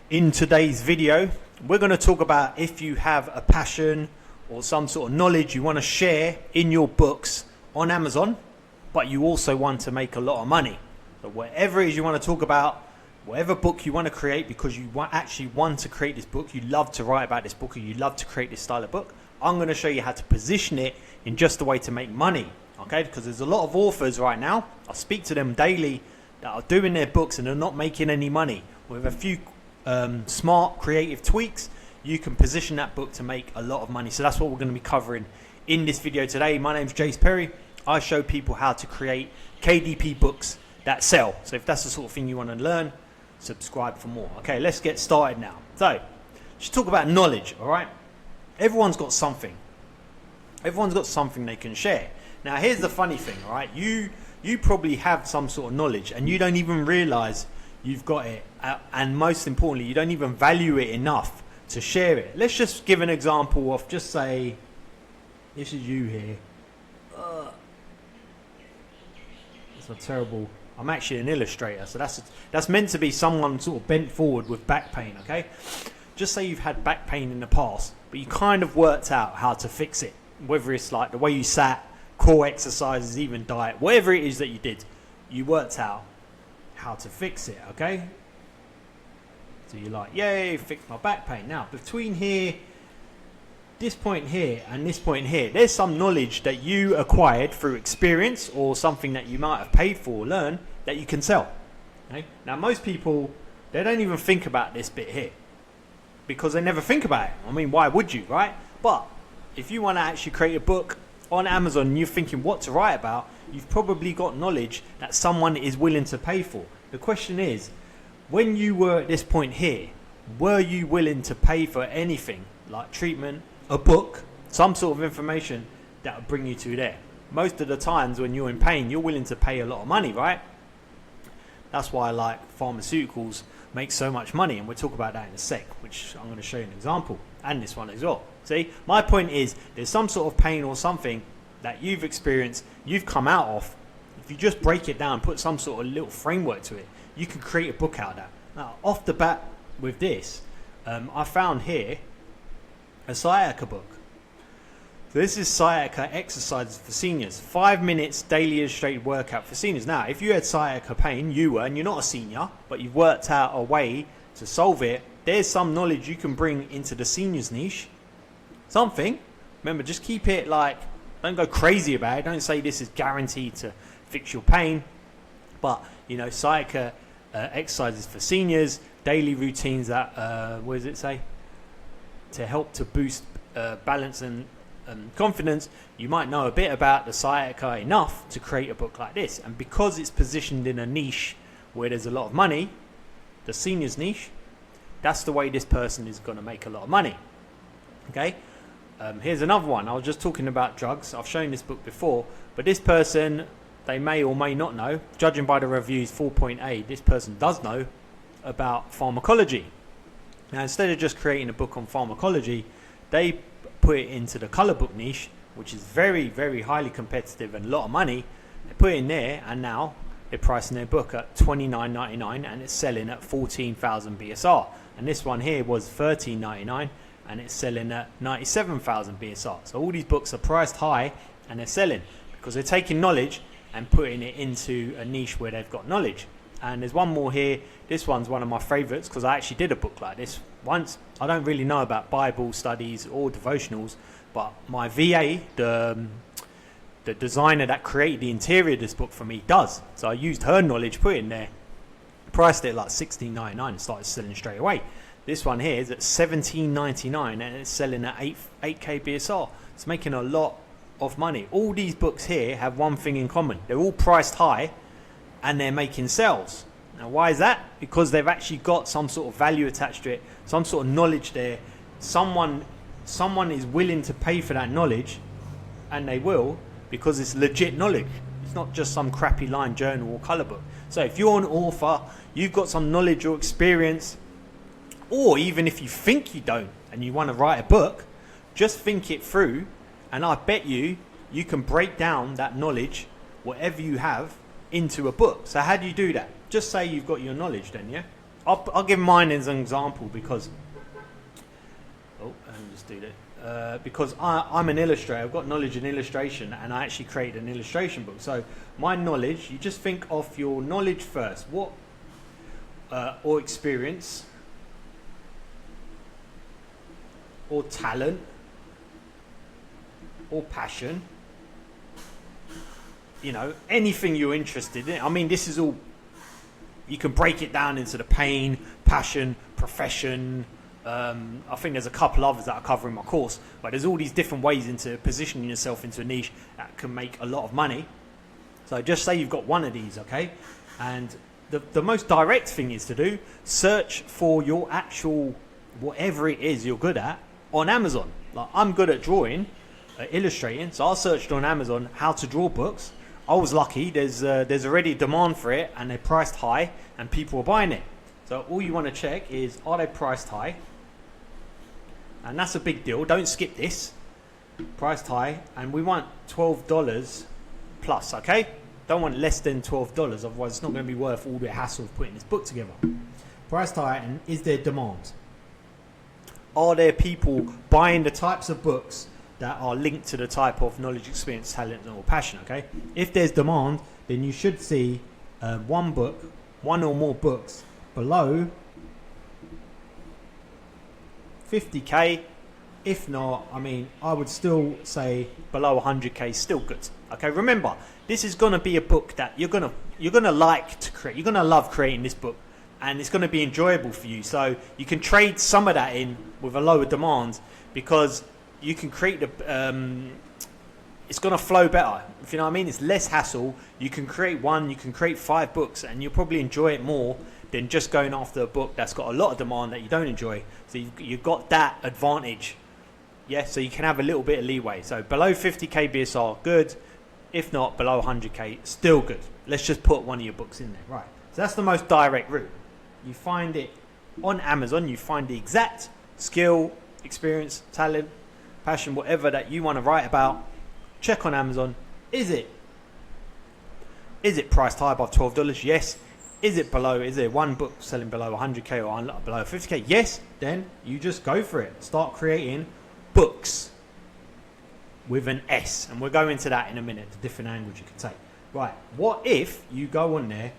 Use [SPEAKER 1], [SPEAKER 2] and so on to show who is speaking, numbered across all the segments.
[SPEAKER 1] In today's video, we're going to talk about if you have a passion or some sort of knowledge you want to share in your books on Amazon, but you also want to make a lot of money. So whatever it is you want to talk about, whatever book you want to create, because you actually want to create this book, you love to write about this book, or you love to create this style of book, I'm going to show you how to position it in just a way to make money. Okay, because there's a lot of authors right now, I speak to them daily, that are doing their books and they're not making any money. With a few smart creative tweaks, you can position that book to make a lot of money. So that's what we're going to be covering in this video today. My name's Jace Perry. I show people how to create KDP books that sell. So if that's the sort of thing you want to learn, subscribe for more. Okay, let's get started now. So let's talk about knowledge. All right, everyone's got something. Everyone's got something they can share. Now here's the funny thing. All right, you probably have some sort of knowledge and you don't even realize you've got it, and most importantly, you don't even value it enough to share it. Let's just give an example of, just say this is you here. It's a terrible, I'm actually an illustrator, so that's meant to be someone sort of bent forward with back pain. Okay, just say you've had back pain in the past, but you kind of worked out how to fix it, whether it's like the way you sat, core exercises, even diet, whatever it is that you did, you worked out how to fix it. Okay, so you're like, yay, fix my back pain. Now between here, this point here and this point here, there's some knowledge that you acquired through experience or something that you might have paid for or learned that you can sell. Okay? Now most people, they don't even think about this bit here because they never think about it. I mean, why would you, right? But if you want to actually create a book on Amazon and you're thinking what to write about, you've probably got knowledge that someone is willing to pay for. The question is, when you were at this point here, were you willing to pay for anything like treatment, a book, some sort of information that would bring you to there? Most of the times when you're in pain, you're willing to pay a lot of money, right? That's why like pharmaceuticals make so much money, and we'll talk about that in a sec, which I'm going to show you an example, and this one as well. See, my point is, there's some sort of pain or something that you've experienced, you've come out of. If you just break it down, put some sort of little framework to it, you can create a book out of that. Now, off the bat with this, I found here a sciatica book. So this is sciatica exercises for seniors. 5 minutes daily illustrated workout for seniors. Now, if you had sciatica pain, and you're not a senior, but you've worked out a way to solve it, there's some knowledge you can bring into the seniors niche. Something. Remember, just keep it like, don't go crazy about it. Don't say this is guaranteed to fix your pain. But, you know, sciatica exercises for seniors, daily routines that, what does it say? To help to boost balance and confidence. You might know a bit about the sciatica enough to create a book like this. And because it's positioned in a niche where there's a lot of money, the seniors niche, that's the way this person is going to make a lot of money. Okay. Here's another one. I was just talking about drugs. I've shown this book before, but this person, they may or may not know, judging by the reviews 4.8, this person does know about pharmacology. Now, instead of just creating a book on pharmacology, they put it into the color book niche, which is very, very highly competitive and a lot of money. They put it in there, and now they're pricing their book at $29.99 and it's selling at 14,000 BSR. And this one here was $13.99 and it's selling at 97,000 BSR. So all these books are priced high and they're selling because they're taking knowledge and putting it into a niche where they've got knowledge. And there's one more here. This one's one of my favorites because I actually did a book like this once. I don't really know about Bible studies or devotionals, but my VA, the designer that created the interior of this book for me, does. So I used her knowledge, put it in there, priced it like $16.99 and started selling straight away. This one here is at $17.99 and it's selling at 8K BSR. It's making a lot of money. All these books here have one thing in common. They're all priced high and they're making sales. Now, why is that? Because they've actually got some sort of value attached to it, some sort of knowledge there. Someone is willing to pay for that knowledge, and they will, because it's legit knowledge. It's not just some crappy line journal or color book. So if you're an author, you've got some knowledge or experience, or even if you think you don't and you want to write a book, just think it through, and I bet you can break down that knowledge, whatever you have, into a book. So how do you do that? Just say you've got your knowledge then, yeah? I'll give mine as an example because let me just do that. Because I'm an illustrator, I've got knowledge in illustration, and I actually created an illustration book. So my knowledge, you just think of your knowledge first, what or experience or talent or passion, you know, anything you're interested in. I mean, this is all, you can break it down into the pain, passion, profession. I think there's a couple others that I cover in my course, but there's all these different ways into positioning yourself into a niche that can make a lot of money. So just say you've got one of these, okay? And the most direct thing is to do, search for your actual, whatever it is you're good at, on Amazon. Like, I'm good at drawing, illustrating, so I searched on Amazon how to draw books. I was lucky, there's already demand for it, and they're priced high, and people are buying it. So all you want to check is, are they priced high? And that's a big deal. Don't skip this. Priced high, and we want $12 plus, okay? Don't want less than $12, otherwise it's not going to be worth all the hassle of putting this book together. Priced high, and is there demand? Are there people buying the types of books that are linked to the type of knowledge, experience, talent, or passion, okay? If there's demand, then you should see one or more books below 50k. If not, I mean, I would still say below 100k still good. Okay, remember, this is going to be a book that you're gonna like to create. You're gonna love creating this book, and it's going to be enjoyable for you. So you can trade some of that in with a lower demand, because you can create the it's going to flow better, if you know what I mean. It's less hassle. You can create one, you can create 5 books, and you'll probably enjoy it more than just going after a book that's got a lot of demand that you don't enjoy. So you've got that advantage. Yeah, so you can have a little bit of leeway. So below 50k BSR, good. If not, below 100k, still good. Let's just put one of your books in there. Right. So that's the most direct route. You find it on Amazon. You find the exact skill, experience, talent, passion, whatever that you want to write about. Check on Amazon. Is it priced high above $12? Yes. Is it below? Is there one book selling below 100k or below 50k? Yes. Then you just go for it. Start creating books with an S, and we'll go into that in a minute, the different angles you can take. Right, what if you go on there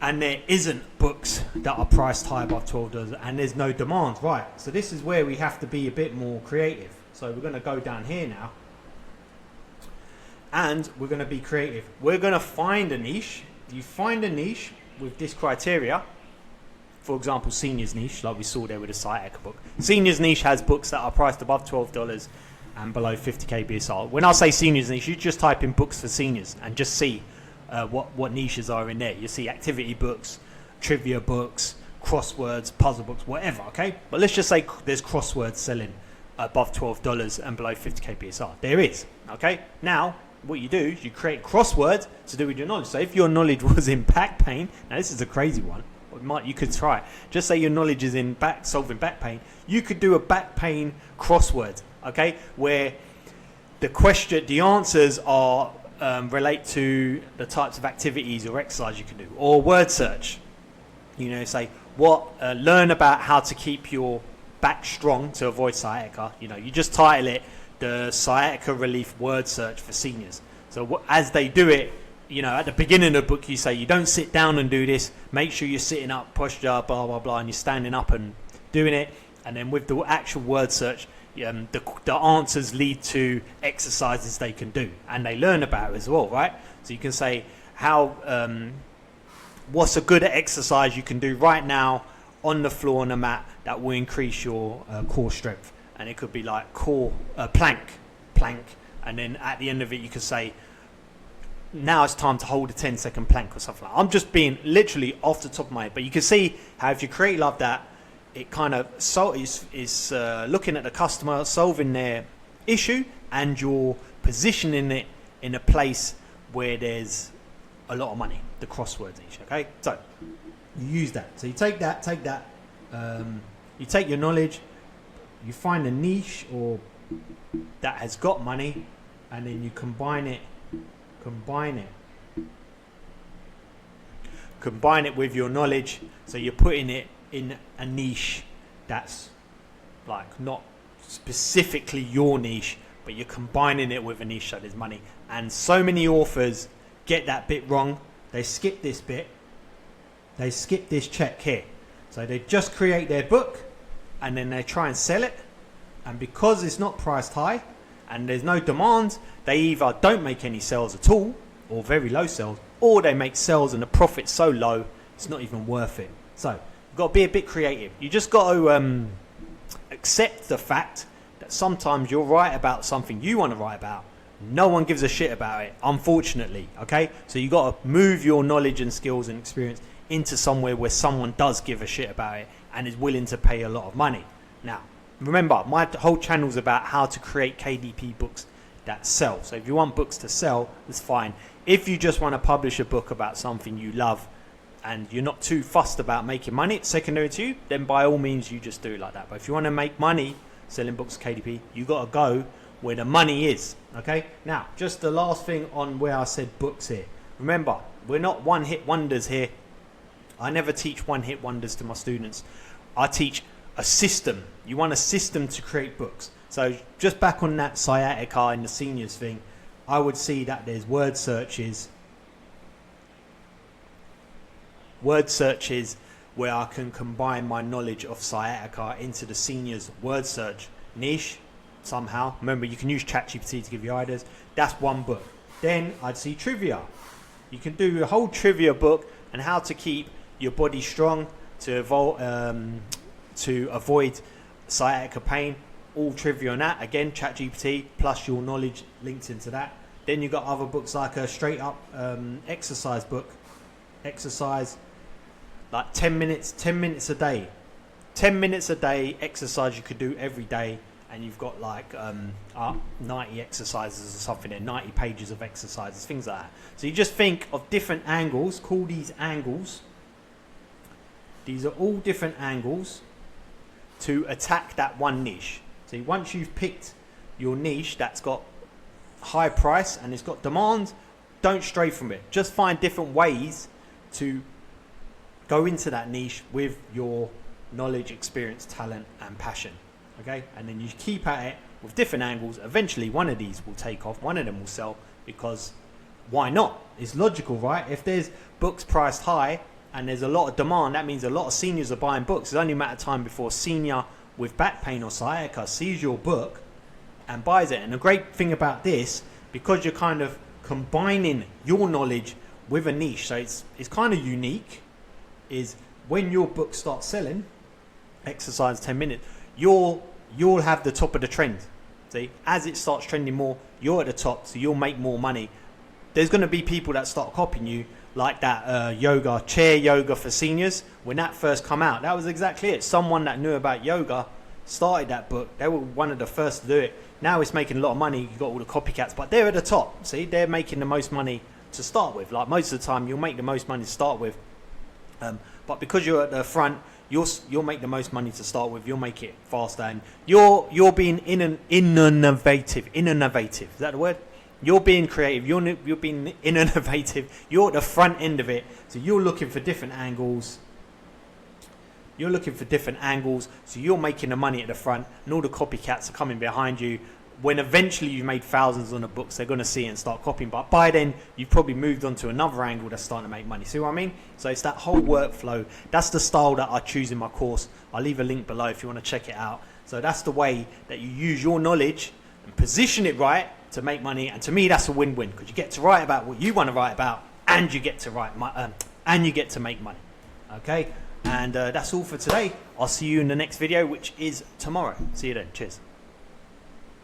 [SPEAKER 1] and there isn't books that are priced high above $12 and there's no demand? Right, so this is where we have to be a bit more creative. So we're going to go down here now, and we're going to be creative. We're going to find a niche. You find a niche with this criteria. For example, seniors niche, like we saw there with the Sciatica book. Seniors niche has books that are priced above $12 and below 50k BSR. When I say seniors niche, you just type in books for seniors and just see what niches are in there. You see activity books, trivia books, crosswords, puzzle books, whatever, okay? But let's just say there's crosswords selling above $12 and below 50k BSR. There is, okay? Now, what you do is you create crosswords to do with your knowledge. So if your knowledge was in back pain, now this is a crazy one, you could try it. Just say your knowledge is in solving back pain. You could do a back pain crossword, okay, where the answers are relate to the types of activities or exercise you can do, or word search. You know, say learn about how to keep your back strong to avoid sciatica. You know, you just title it the Sciatica Relief Word Search for Seniors. So as they do it, you know, at the beginning of the book, you say you don't sit down and do this. Make sure you're sitting up, posture, blah, blah, blah, and you're standing up and doing it. And then with the actual word search, the answers lead to exercises they can do. And they learn about it as well, right? So you can say, what's a good exercise you can do right now on the floor on a mat that will increase your core strength? And it could be like plank. And then at the end of it, you could say, now it's time to hold a 10-second plank or something like that. I'm just being literally off the top of my head, but you can see how if you create like that, it kind of is looking at the customer, solving their issue, and you're positioning it in a place where there's a lot of money, the crosswords niche, okay? So you use that. So you take that, you take your knowledge, you find a niche or that has got money, and then you combine it combine it with your knowledge. So you're putting it in a niche that's like not specifically your niche, but you're combining it with a niche so there's money. And so many authors get that bit wrong. They skip this bit. They skip this check here. So they just create their book and then they try and sell it. And because it's not priced high and there's no demand, they either don't make any sales at all or very low sales, or they make sales and the profit's so low it's not even worth it. So you've got to be a bit creative. You just got to accept the fact that sometimes you're right about something you want to write about. No one gives a shit about it, unfortunately. Okay, so you got to move your knowledge and skills and experience into somewhere where someone does give a shit about it and is willing to pay a lot of money. Now, remember, my whole channel is about how to create KDP books that sell. So if you want books to sell, that's fine. If you just want to publish a book about something you love and you're not too fussed about making money, it's secondary to you, then by all means you just do it like that. But if you want to make money selling books KDP, you got to go where the money is. Okay, now just the last thing on where I said books here. Remember, we're not one-hit wonders here. I never teach one-hit wonders to my students. I teach a system. You want a system to create books. So just back on that sciatica in the seniors thing, I would see that there's word searches where I can combine my knowledge of sciatica into the seniors word search niche somehow. Remember, you can use ChatGPT to give you ideas. That's one book. Then I'd see trivia. You can do a whole trivia book and how to keep your body strong to avoid sciatica pain. All trivia on that. Again, ChatGPT plus your knowledge linked into that. Then you've got other books like a straight up exercise book. Exercise like 10 minutes a day. 10 minutes a day exercise you could do every day. And you've got like 90 exercises or something there, 90 pages of exercises, things like that. So you just think of different angles, call these angles. These are all different angles to attack that one niche. So once you've picked your niche that's got high price and it's got demand, don't stray from it. Just find different ways to go into that niche with your knowledge, experience, talent and passion. Okay, and then you keep at it with different angles. Eventually one of these will take off, one of them will sell, because why not? It's logical, right? If there's books priced high and there's a lot of demand, that means a lot of seniors are buying books. It's only a matter of time before a senior with back pain or sciatica sees your book and buys it. And the great thing about this, because you're kind of combining your knowledge with a niche, so it's kind of unique, is when your book starts selling, exercise 10 minutes, you'll have the top of the trend. See, as it starts trending more, you're at the top, so you'll make more money. There's going to be people that start copying you, like that chair yoga for seniors. When that first come out, that was exactly it. Someone that knew about yoga started that book. They were one of the first to do it. Now it's making a lot of money. You've got all the copycats, but they're at the top. See, they're making the most money to start with. Like most of the time, you'll make the most money to start with. But because you're at the front, you'll make the most money to start with. You'll make it faster, and you're being innovative. Is that the word? You're being creative. You're being innovative. You're at the front end of it, so you're looking for different angles. So you're making the money at the front, and all the copycats are coming behind you. When eventually you've made thousands on the books, they're going to see it and start copying. But by then, you've probably moved on to another angle that's starting to make money. See what I mean? So it's that whole workflow. That's the style that I choose in my course. I'll leave a link below if you want to check it out. So that's the way that you use your knowledge and position it right to make money. And to me, that's a win-win, because you get to write about what you want to write about, and you get to and you get to make money. Okay? And that's all for today. I'll see you in the next video, which is tomorrow. See you then. Cheers.